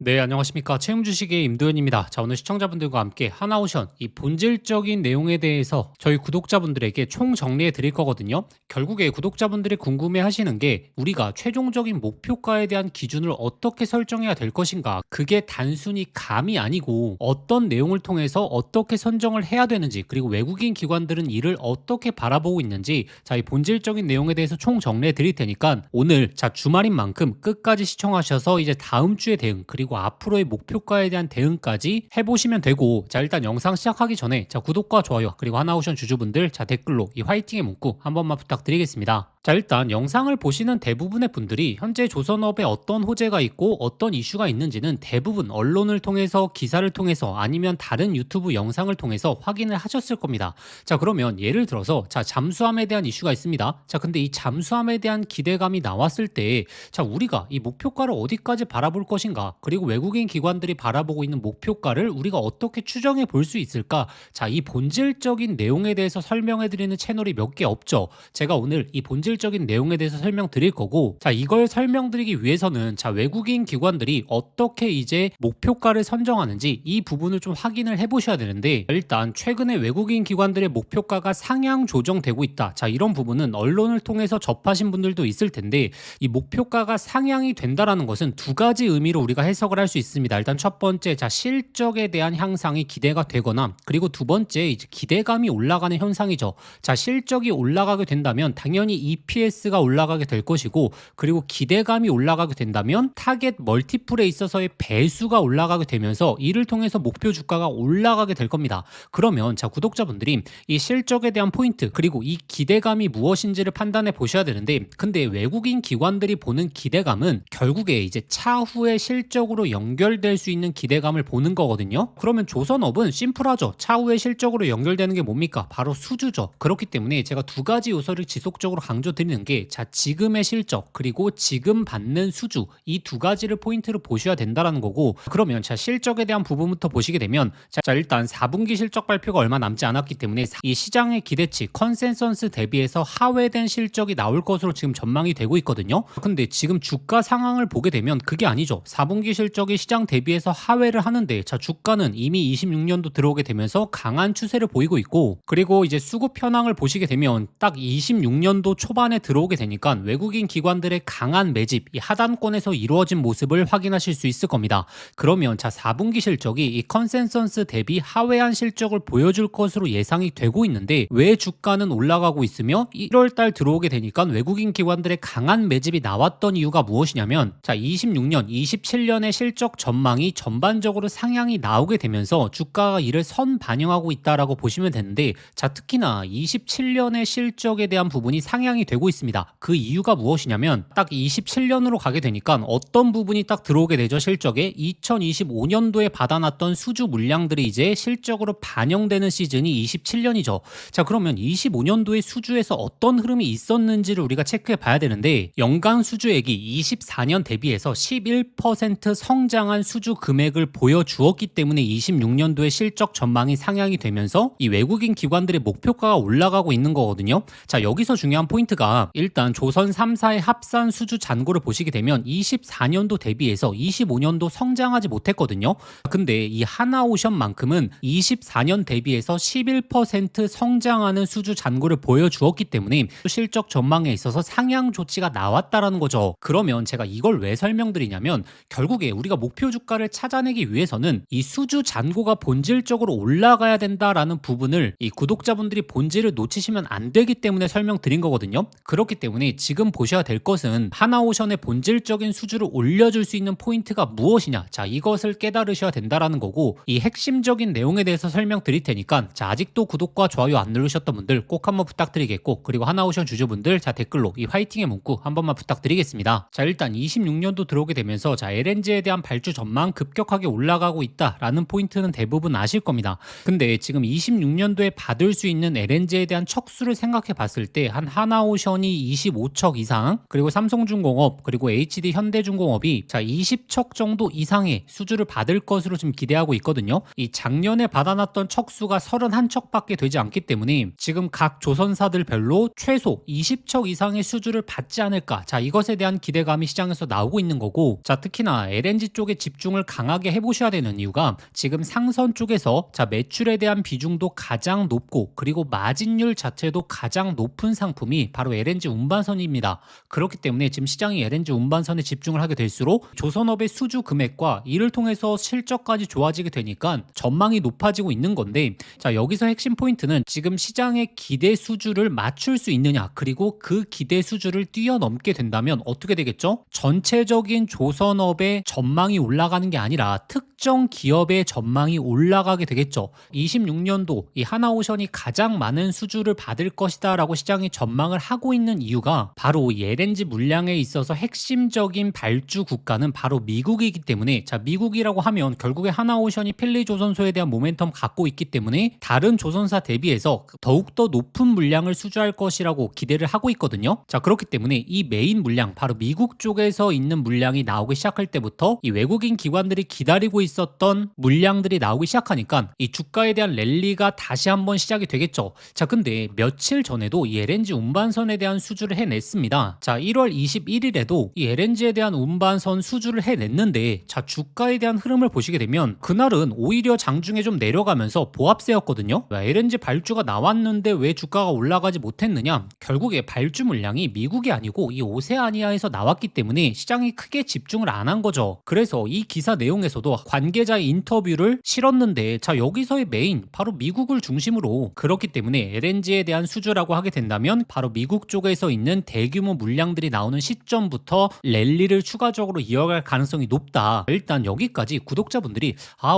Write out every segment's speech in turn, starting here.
네, 안녕하십니까. 채용주식의 임도현입니다. 자, 오늘 시청자분들과 함께 하나오션 이 본질적인 내용에 대해서 저희 구독자분들에게 총 정리해 드릴 거거든요. 결국에 구독자분들이 궁금해 하시는 게 우리가 최종적인 목표가에 대한 기준을 어떻게 설정해야 될 것인가. 그게 단순히 감이 아니고 어떤 내용을 통해서 어떻게 선정을 해야 되는지, 그리고 외국인 기관들은 이를 어떻게 바라보고 있는지, 자, 이 본질적인 내용에 대해서 총 정리해 드릴 테니까 오늘 주말인 만큼 끝까지 시청하셔서 이제 다음 주에 대응, 그리고 앞으로의 목표가에 대한 대응까지 해보시면 되고, 자, 일단 영상 시작하기 전에 구독과 좋아요, 그리고 하나오션 주주분들 댓글로 이 화이팅의 문구 한 번만 부탁드리겠습니다. 자, 일단 영상을 보시는 대부분의 분들이 현재 조선업에 어떤 호재가 있고 어떤 이슈가 있는지는 대부분 언론을 통해서, 기사를 통해서, 아니면 다른 유튜브 영상을 통해서 확인을 하셨을 겁니다. 자, 그러면 예를 들어서 잠수함에 대한 이슈가 있습니다. 자, 근데 이 잠수함에 대한 기대감이 나왔을 때 우리가 이 목표가를 어디까지 바라볼 것인가, 그리고 외국인 기관들이 바라보고 있는 목표가를 우리가 어떻게 추정해 볼 수 있을까? 자, 이 본질적인 내용에 대해서 설명해 드리는 채널이 몇 개 없죠. 제가 오늘 이 본질적인 내용에 대해서 설명드릴 거고, 자, 이걸 설명드리기 위해서는 외국인 기관들이 어떻게 이제 목표가를 선정하는지 이 부분을 좀 확인을 해 보셔야 되는데, 일단 최근에 외국인 기관들의 목표가가 상향 조정되고 있다. 자, 이런 부분은 언론을 통해서 접하신 분들도 있을 텐데, 이 목표가가 상향이 된다라는 것은 두 가지 의미로 우리가 해석을 할 수 있습니다. 일단 첫 번째, 실적에 대한 향상이 기대가 되거나, 그리고 두 번째, 이제 기대감이 올라가는 현상이죠. 자, 실적이 올라가게 된다면 당연히 EPS가 올라가게 될 것이고, 그리고 기대감이 올라가게 된다면 타겟 멀티플에 있어서의 배수가 올라가게 되면서 이를 통해서 목표 주가가 올라가게 될 겁니다. 그러면 구독자분들이 이 실적에 대한 포인트, 그리고 이 기대감이 무엇인지를 판단해 보셔야 되는데, 근데 외국인 기관들이 보는 기대감은 결국에 이제 차후의 실적으로 연결될 수 있는 기대감을 보는 거거든요. 그러면 조선업은 심플하죠. 차후의 실적으로 연결되는 게 뭡니까? 바로 수주죠. 그렇기 때문에 제가 두 가지 요소를 지속적으로 강조드리는 게, 지금의 실적, 그리고 지금 받는 수주, 이 두 가지를 포인트로 보셔야 된다라는 거고, 그러면 실적에 대한 부분부터 보시게 되면, 일단 4분기 실적 발표가 얼마 남지 않았기 때문에 이 시장의 기대치, 컨센서스 대비해서 하회된 실적이 나올 것으로 지금 전망이 되고 있거든요. 근데 지금 주가 상황을 보게 되면 그게 아니죠. 4분기 실적이 시장 대비해서 하회를 하는데, 주가는 이미 26년도 들어오게 되면서 강한 추세를 보이고 있고, 그리고 이제 수급 현황을 보시게 되면 딱 26년도 초반에 들어오게 되니까 외국인 기관들의 강한 매집, 이 하단권에서 이루어진 모습을 확인하실 수 있을 겁니다. 그러면 4분기 실적이 이 컨센서스 대비 하회한 실적을 보여줄 것으로 예상이 되고 있는데, 왜 주가는 올라가고 있으며 1월달 들어오게 되니까 외국인 기관들의 강한 매집이 나왔던 이유가 무엇이냐면, 26년, 27년의 실적 전망이 전반적으로 상향이 나오게 되면서 주가가 이를 선반영하고 있다라고 보시면 되는데, 특히나 27년의 실적에 대한 부분이 상향이 되고 있습니다. 그 이유가 무엇이냐면, 딱 27년으로 가게 되니까 어떤 부분이 딱 들어오게 되죠. 실적에 2025년도에 받아놨던 수주 물량들이 이제 실적으로 반영되는 시즌이 27년이죠. 자, 그러면 25년도에 수주에서 어떤 흐름이 있었는지를 우리가 체크해 봐야 되는데, 연간 수주액이 24년 대비해서 11% 성장한 수주 금액을 보여주었기 때문에 26년도에 실적 전망이 상향이 되면서 이 외국인 기관들의 목표가가 올라가고 있는 거거든요. 자, 여기서 중요한 포인트가, 일단 조선 3사의 합산 수주 잔고를 보시게 되면 24년도 대비해서 25년도 성장하지 못했거든요. 근데 이 하나오션만큼은 24년 대비해서 11% 성장하는 수주 잔고를 보여주었기 때문에 실적 전망에 있어서 상향 조치가 나왔다라는 거죠. 그러면 제가 이걸 왜 설명드리냐면, 결국에 우리가 목표 주가를 찾아내기 위해서는 이 수주 잔고가 본질적으로 올라가야 된다라는 부분을 이 구독자분들이 본질을 놓치시면 안 되기 때문에 설명드린 거거든요. 그렇기 때문에 지금 보셔야 될 것은 하나오션의 본질적인 수주를 올려줄 수 있는 포인트가 무엇이냐, 이것을 깨달으셔야 된다라는 거고, 이 핵심적인 내용에 대해서 설명드릴 테니까 아직도 구독과 좋아요 안 누르셨던 분들 꼭 한번 부탁드리겠고, 그리고 하나오션 주주분들 댓글로 이 화이팅의 문구 한 번만 부탁드리겠습니다. 일단 26년도 들어오게 되면서 LNG에 대한 발주 전망 급격하게 올라가고 있다라는 포인트는 대부분 아실 겁니다. 근데 지금 26년도에 받을 수 있는 LNG에 대한 척수를 생각해 봤을 때 한 하나오션이 25척 이상, 그리고 삼성중공업, 그리고 HD 현대중공업이 자 20척 정도 이상의 수주를 받을 것으로 지금 기대하고 있거든요. 이 작년에 받아놨던 척수가 31척밖에 되지 않기 때문에 지금 각 조선사들별로 최소 20척 이상의 수주를 받지 않을까. 자, 이것에 대한 기대감이 시장에서 나오고 있는 거고, 자, 특히나 LNG 쪽에 집중을 강하게 해보셔야 되는 이유가 지금 상선 쪽에서 자 매출에 대한 비중도 가장 높고, 그리고 마진율 자체도 가장 높은 상품이 바로 LNG 운반선입니다. 그렇기 때문에 지금 시장이 LNG 운반선에 집중을 하게 될수록 조선업의 수주 금액과 이를 통해서 실적까지 좋아지게 되니까 전망이 높아지고 있는 건데, 자 여기서 핵심 포인트는 지금 시장의 기대 수주를 맞출 수 있느냐, 그리고 그 기대 수주를 뛰어넘게 된다면 어떻게 되겠죠? 전체적인 조선업의 전망이 올라가는 게 아니라 특정 기업의 전망이 올라가게 되겠죠. 26년도 이 하나오션이 가장 많은 수주를 받을 것이다 라고 시장이 전망을 하고 있는 이유가 바로 이 LNG 물량에 있어서 핵심적인 발주 국가는 바로 미국이기 때문에, 자 미국이라고 하면 결국에 하나오션이 필리조선소에 대한 모멘텀 갖고 있기 때문에 다른 조선사 대비해서 더욱더 높은 물량을 수주할 것이라고 기대를 하고 있거든요. 자 그렇기 때문에 이 메인 물량, 바로 미국 쪽에서 있는 물량이 나오기 시작할 때부터 이 외국인 기관들이 기다리고 있었던 물량들이 나오기 시작하니까 이 주가에 대한 랠리가 다시 한번 시작이 되겠죠. 자 근데 며칠 전에도 이 LNG 운반선에 대한 수주를 해냈습니다. 자 1월 21일에도 이 LNG에 대한 운반선 수주를 해냈는데, 자 주가에 대한 흐름을 보시게 되면 그날은 오히려 장중에 좀 내려가면서 보합세였거든요. LNG 발주가 나왔는데 왜 주가가 올라가지 못했느냐? 결국에 발주 물량이 미국이 아니고 이 오세아니아에서 나왔기 때문에 시장이 크게 집중을 안 한 거죠. 그래서 이 기사 내용에서도 관계자의 인터뷰를 실었는데, 자 여기서의 메인 바로 미국을 중심으로, 그렇기 때문에 LNG에 대한 수주라고 하게 된다면 바로 미국 쪽에서 있는 대규모 물량들이 나오는 시점부터 랠리를 추가적으로 이어갈 가능성이 높다. 일단 여기까지 구독자분들이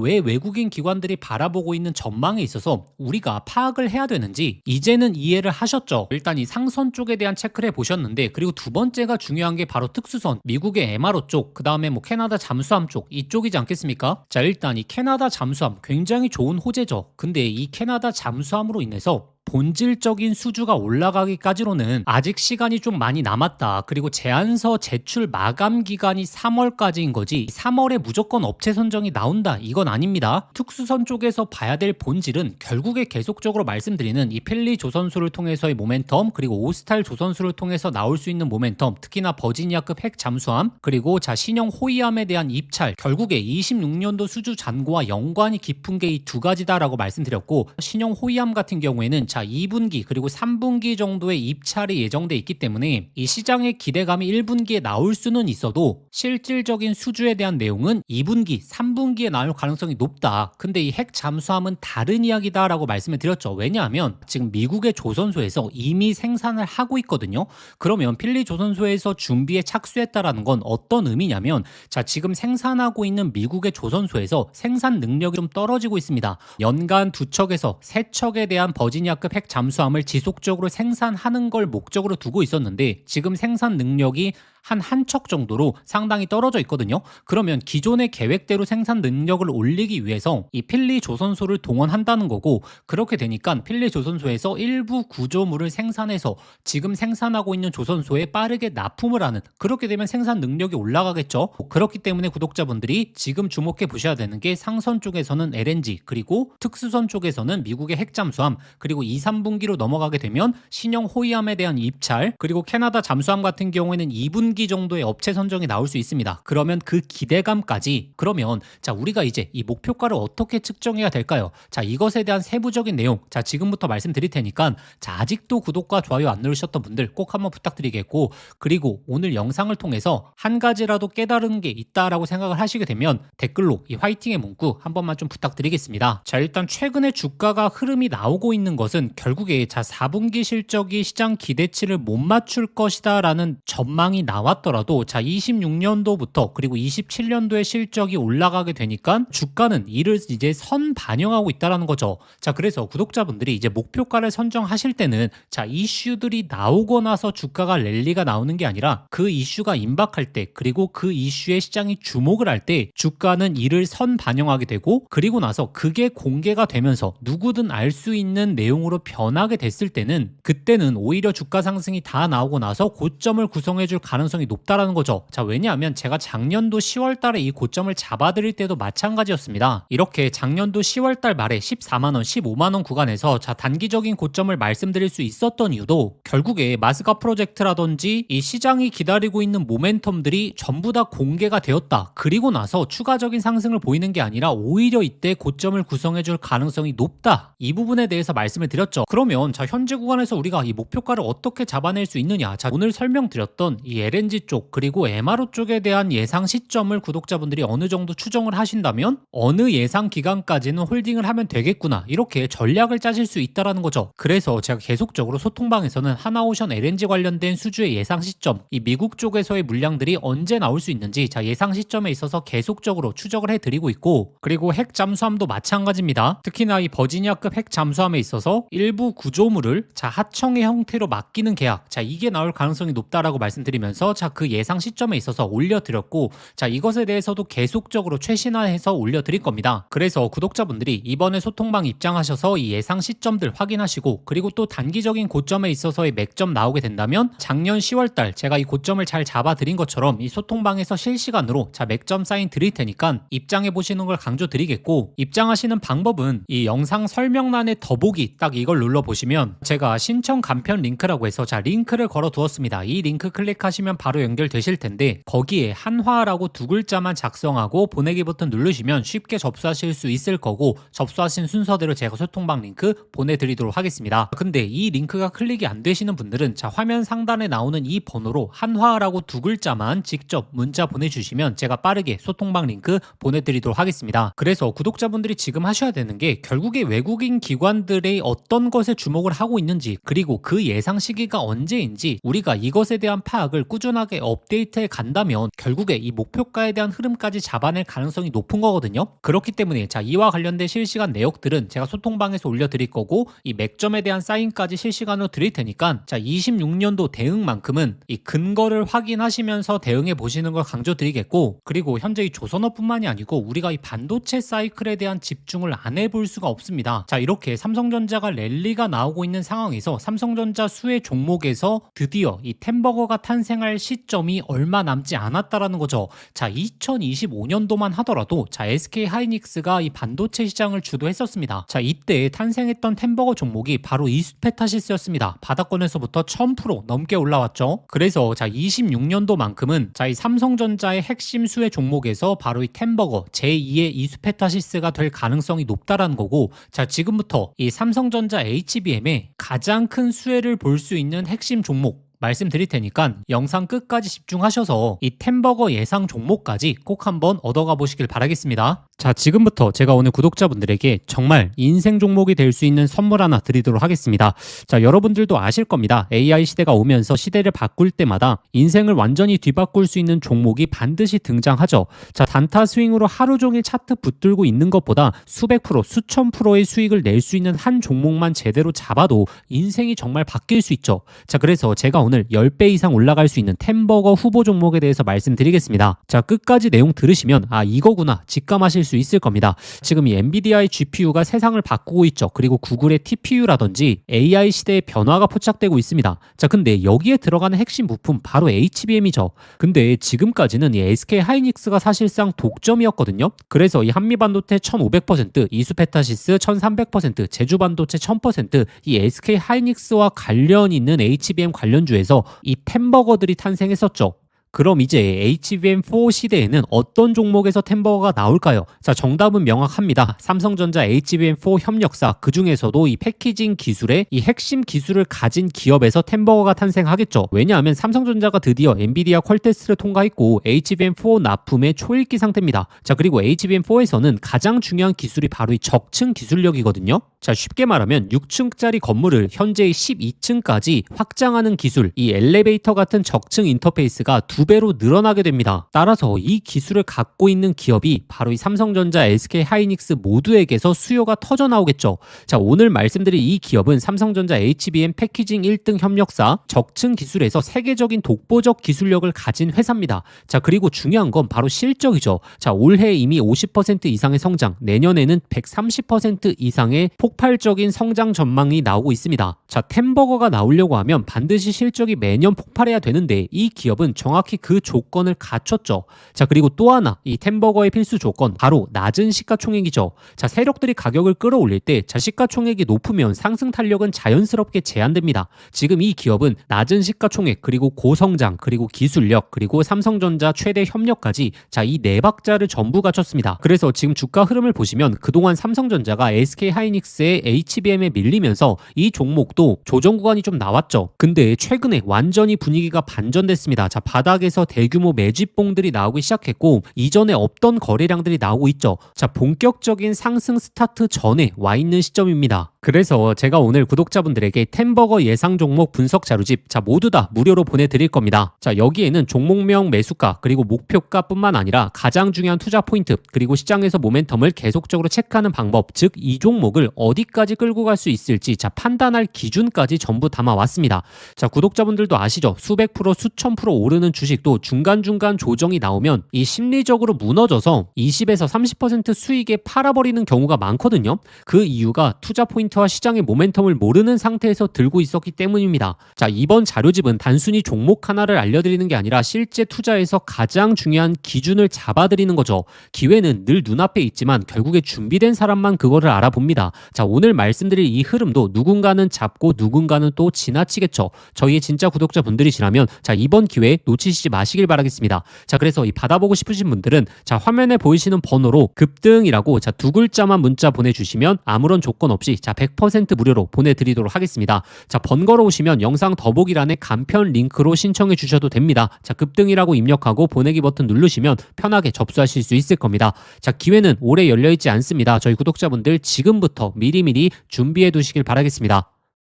왜 외국인 기관들이 바라보고 있는 전망에 있어서 우리가 파악을 해야 되는지 이제는 이해를 하셨죠. 일단 이 상선 쪽에 대한 체크를 해보셨는데, 그리고 두 번째가 중요한 게 바로 특수선, 미국의 MRO 쪽, 그 다음에 뭐 캐나다 잠수함 쪽, 이쪽이지 않겠습니까? 자 일단 이 캐나다 잠수함 굉장히 좋은 호재죠. 근데 이 캐나다 잠수함으로 인해서 본질적인 수주가 올라가기까지로는 아직 시간이 좀 많이 남았다. 그리고 제안서 제출 마감 기간이 3월까지인 거지 3월에 무조건 업체 선정이 나온다, 이건 아닙니다. 특수선 쪽에서 봐야 될 본질은 결국에 계속적으로 말씀드리는 이 펠리 조선소를 통해서의 모멘텀, 그리고 오스탈 조선소를 통해서 나올 수 있는 모멘텀, 특히나 버지니아급 핵 잠수함, 그리고 자 신형 호위함에 대한 입찰, 결국에 26년도 수주 잔고와 연관이 깊은 게 이 두 가지다라고 말씀드렸고, 신형 호위함 같은 경우에는 자 2분기 그리고 3분기 정도의 입찰이 예정돼 있기 때문에 이 시장의 기대감이 1분기에 나올 수는 있어도 실질적인 수주에 대한 내용은 2분기, 3분기에 나올 가능성이 높다. 근데 이 핵 잠수함은 다른 이야기다라고 말씀을 드렸죠. 왜냐하면 지금 미국의 조선소에서 이미 생산을 하고 있거든요. 그러면 필리 조선소에서 준비에 착수했다라는 건 어떤 의미냐면, 자 지금 생산하고 있는 미국의 조선소에서 생산 능력이 좀 떨어지고 있습니다. 연간 2척에서 3척에 대한 버지니아급 핵 잠수함을 지속적으로 생산하는 걸 목적으로 두고 있었는데, 지금 생산 능력이 한 척 정도로 상당히 떨어져 있거든요. 그러면 기존의 계획대로 생산 능력을 올리기 위해서 이 필리 조선소를 동원한다는 거고, 그렇게 되니까 필리 조선소에서 일부 구조물을 생산해서 지금 생산하고 있는 조선소에 빠르게 납품을 하는, 그렇게 되면 생산 능력이 올라가겠죠. 그렇기 때문에 구독자분들이 지금 주목해 보셔야 되는 게 상선 쪽에서는 LNG, 그리고 특수선 쪽에서는 미국의 핵잠수함, 그리고 2, 3분기로 넘어가게 되면 신형 호위함에 대한 입찰, 그리고 캐나다 잠수함 같은 경우에는 2분기 정도의 업체 선정이 나올 수 있습니다. 그러면 그 기대감까지, 그러면 자 우리가 이제 이 목표가를 어떻게 측정해야 될까요? 자 이것에 대한 세부적인 내용 자 지금부터 말씀드릴 테니까, 자 아직도 구독과 좋아요 안 누르셨던 분들 꼭 한번 부탁드리겠고, 그리고 오늘 영상을 통해서 한 가지라도 깨달은 게 있다라고 생각을 하시게 되면 댓글로 이 화이팅의 문구 한 번만 좀 부탁드리겠습니다. 자 일단 최근에 주가가 흐름이 나오고 있는 것은 결국에 자 4분기 실적이 시장 기대치를 못 맞출 것이다 라는 전망이 나오고 나왔더라도 자 26년도부터 그리고 27년도에 실적이 올라가게 되니까 주가는 이를 이제 선 반영하고 있다라는 거죠. 자 그래서 구독자분들이 이제 목표가를 선정하실 때는 자 이슈들이 나오고 나서 주가가 랠리가 나오는 게 아니라 그 이슈가 임박할 때 그리고 그 이슈에 시장이 주목을 할 때 주가는 이를 선 반영하게 되고 그리고 나서 그게 공개가 되면서 누구든 알 수 있는 내용으로 변하게 됐을 때는 그때는 오히려 주가 상승이 다 나오고 나서 고점을 구성해 줄 가능성이 높다라는 거죠. 자 왜냐하면 제가 작년도 10월 달에 이 고점을 잡아드릴 때도 마찬가지였습니다. 이렇게 작년도 10월 달 말에 14만원, 15만원 구간에서 자 단기적인 고점을 말씀드릴 수 있었던 이유도 결국에 마스가 프로젝트라든지 이 시장이 기다리고 있는 모멘텀들이 전부 다 공개가 되었다. 그리고 나서 추가적인 상승을 보이는 게 아니라 오히려 이때 고점을 구성해 줄 가능성이 높다. 이 부분에 대해서 말씀을 드렸죠. 그러면 자 현재 구간에서 우리가 이 목표가를 어떻게 잡아낼 수 있느냐. 자 오늘 설명드렸던 이 LNG 쪽 그리고 MRO 쪽에 대한 예상 시점을 구독자분들이 어느 정도 추정을 하신다면 어느 예상 기간까지는 홀딩을 하면 되겠구나. 이렇게 전략을 짜실 수 있다라는 거죠. 그래서 제가 계속적으로 소통방에서는 하나오션 LNG 관련된 수주의 예상 시점, 이 미국 쪽에서의 물량들이 언제 나올 수 있는지 자 예상 시점에 있어서 계속적으로 추적을 해드리고 있고 그리고 핵 잠수함도 마찬가지입니다. 특히나 이 버지니아급 핵 잠수함에 있어서 일부 구조물을 자 하청의 형태로 맡기는 계약 자 이게 나올 가능성이 높다라고 말씀드리면서 자 그 예상 시점에 있어서 올려드렸고 자 이것에 대해서도 계속적으로 최신화해서 올려드릴 겁니다. 그래서 구독자분들이 이번에 소통방 입장하셔서 이 예상 시점들 확인하시고 그리고 또 단기적인 고점에 있어서의 맥점 나오게 된다면 작년 10월달 제가 이 고점을 잘 잡아드린 것처럼 이 소통방에서 실시간으로 자 맥점 사인 드릴 테니까 입장해 보시는 걸 강조드리겠고 입장하시는 방법은 이 영상 설명란에 더보기 딱 이걸 눌러보시면 제가 신청 간편 링크라고 해서 자 링크를 걸어 두었습니다. 이 링크 클릭하시면 바로 연결되실 텐데 거기에 한화라고 두 글자만 작성하고 보내기 버튼 누르시면 쉽게 접수하실 수 있을 거고 접수하신 순서대로 제가 소통방 링크 보내드리도록 하겠습니다. 근데 이 링크가 클릭이 안 되시는 분들은 자 화면 상단에 나오는 이 번호로 한화라고 두 글자만 직접 문자 보내주시면 제가 빠르게 소통방 링크 보내드리도록 하겠습니다. 그래서 구독자분들이 지금 하셔야 되는 게 결국에 외국인 기관들의 어떤 것에 주목을 하고 있는지 그리고 그 예상 시기가 언제인지 우리가 이것에 대한 파악을 꾸준하게 업데이트해 간다면 결국에 이 목표가에 대한 흐름까지 잡아낼 가능성이 높은 거거든요. 그렇기 때문에 자 이와 관련된 실시간 내역들은 제가 소통방에서 올려드릴 거고 이 맥점에 대한 사인까지 실시간으로 드릴 테니까 자 26년도 대응만큼은 이 근거를 확인하시면서 대응해 보시는 걸 강조드리겠고 그리고 현재 이 조선업뿐만이 아니고 우리가 이 반도체 사이클에 대한 집중을 안 해볼 수가 없습니다. 자 이렇게 삼성전자가 랠리가 나오고 있는 상황에서 삼성전자 수혜 종목에서 드디어 이 템버거가 탄생할 시점이 얼마 남지 않았다라는 거죠. 자 2025년도만 하더라도 자 SK 하이닉스가 이 반도체 시장을 주도했었습니다. 자 이때 탄생했던 템버거 종목이 바로 이스페타시스였습니다. 바닥권에서부터 1000% 넘게 올라왔죠. 그래서 자 26년도만큼은 자 이 삼성전자의 핵심 수혜 종목에서 바로 이 템버거 제2의 이스페타시스가 될 가능성이 높다라는 거고 자 지금부터 이 삼성전자 HBM의 가장 큰 수혜를 볼 수 있는 핵심 종목 말씀드릴 테니까 영상 끝까지 집중하셔서 이 템버거 예상 종목까지 꼭 한번 얻어가 보시길 바라겠습니다. 자 지금부터 제가 오늘 구독자분들에게 정말 인생 종목이 될 수 있는 선물 하나 드리도록 하겠습니다. 자 여러분들도 아실 겁니다. AI 시대가 오면서 시대를 바꿀 때마다 인생을 완전히 뒤바꿀 수 있는 종목이 반드시 등장하죠. 자 단타 스윙으로 하루 종일 차트 붙들고 있는 것보다 수백 프로 수천 프로의 수익을 낼 수 있는 한 종목만 제대로 잡아도 인생이 정말 바뀔 수 있죠. 자 그래서 제가 오늘 10배 이상 올라갈 수 있는 템버거 후보 종목에 대해서 말씀드리겠습니다. 자 끝까지 내용 들으시면 아 이거구나 직감하실 수 있을 겁니다. 지금 이 엔비디아의 GPU가 세상을 바꾸고 있죠. 그리고 구글의 TPU라든지 AI 시대의 변화가 포착되고 있습니다. 자 근데 여기에 들어가는 핵심 부품 바로 HBM이죠. 근데 지금까지는 이 SK 하이닉스가 사실상 독점이었거든요. 그래서 이 한미반도체 1500%, 이수페타시스 1300%, 제주반도체 1000%, 이 SK 하이닉스와 관련 있는 HBM 관련주에서 이 템버거들이 탄생했었죠. 그럼 이제 HBM4 시대에는 어떤 종목에서 템버거가 나올까요? 자, 정답은 명확합니다. 삼성전자 HBM4 협력사, 그 중에서도 이 패키징 기술의 이 핵심 기술을 가진 기업에서 템버거가 탄생하겠죠. 왜냐하면 삼성전자가 드디어 엔비디아 퀄 테스트를 통과했고 HBM4 납품의 초읽기 상태입니다. 자, 그리고 HBM4에서는 가장 중요한 기술이 바로 이 적층 기술력이거든요. 자, 쉽게 말하면 6층짜리 건물을 현재의 12층까지 확장하는 기술, 이 엘리베이터 같은 적층 인터페이스가 2배로 늘어나게 됩니다. 따라서 이 기술을 갖고 있는 기업이 바로 이 삼성전자, SK하이닉스 모두에게서 수요가 터져 나오겠죠. 자, 오늘 말씀드린 이 기업은 삼성전자 HBM 패키징 1등 협력사, 적층 기술에서 세계적인 독보적 기술력을 가진 회사입니다. 자, 그리고 중요한 건 바로 실적이죠. 자, 올해 이미 50% 이상의 성장, 내년에는 130% 이상의 폭발적인 성장 전망이 나오고 있습니다. 자, 템버거가 나오려고 하면 반드시 실적이 매년 폭발해야 되는데 이 기업은 정확히 그 조건을 갖췄죠. 자, 그리고 또 하나, 이 템버거의 필수 조건, 바로 낮은 시가총액이죠. 자, 세력들이 가격을 끌어올릴 때 시가총액이 높으면 상승 탄력은 자연스럽게 제한됩니다. 지금 이 기업은 낮은 시가총액, 그리고 고성장, 그리고 기술력, 그리고 삼성전자 최대 협력까지, 자, 이 네 박자를 전부 갖췄습니다. 그래서 지금 주가 흐름을 보시면 그동안 삼성전자가 SK하이닉스의 HBM에 밀리면서 이 종목도 조정 구간이 좀 나왔죠. 근데 최근에 완전히 분위기가 반전됐습니다. 자, 바닥에서 대규모 매집봉들이 나오기 시작했고 이전에 없던 거래량들이 나오고 있죠. 자, 본격적인 상승 스타트 전에 와 있는 시점입니다. 그래서 제가 오늘 구독자분들에게 템버거 예상 종목 분석 자료집, 자, 모두 다 무료로 보내드릴 겁니다. 자, 여기에는 종목명, 매수가, 그리고 목표가 뿐만 아니라 가장 중요한 투자 포인트, 그리고 시장에서 모멘텀을 계속적으로 체크하는 방법, 즉 이 종목을 어디까지 끌고 갈 수 있을지, 자, 판단할 기준까지 전부 담아왔습니다. 자, 구독자분들도 아시죠? 수백 프로, 수천 프로 오르는 주식도 중간중간 조정이 나오면 이 심리적으로 무너져서 20에서 30% 수익에 팔아버리는 경우가 많거든요. 그 이유가 투자 포인트와 시장의 모멘텀을 모르는 상태에서 들고 있었기 때문입니다. 자, 이번 자료집은 단순히 종목 하나를 알려드리는 게 아니라 실제 투자에서 가장 중요한 기준을 잡아드리는 거죠. 기회는 늘 눈앞에 있지만 결국에 준비된 사람만 그거를 알아봅니다. 자, 오늘 말씀드릴 이 흐름도 누군가는 잡고 누군가는 또 지나치겠죠. 저희의 진짜 구독자분들이시라면 자, 이번 기회 놓치시지 마시길 바라겠습니다. 자, 그래서 이 받아보고 싶으신 분들은 자, 화면에 보이시는 번호로 급등이라고 자, 2글자만 문자 보내주시면 아무런 조건 없이 자, 100% 무료로 보내드리도록 하겠습니다. 자, 번거로우시면 영상 더보기란에 간편 링크로 신청해 주셔도 됩니다. 자, 급등이라고 입력하고 보내기 버튼 누르시면 편하게 접수하실 수 있을 겁니다. 자, 기회는 오래 열려있지 않습니다. 저희 구독자분들 지금부터 미리미리 준비해 두시길 바라겠습니다.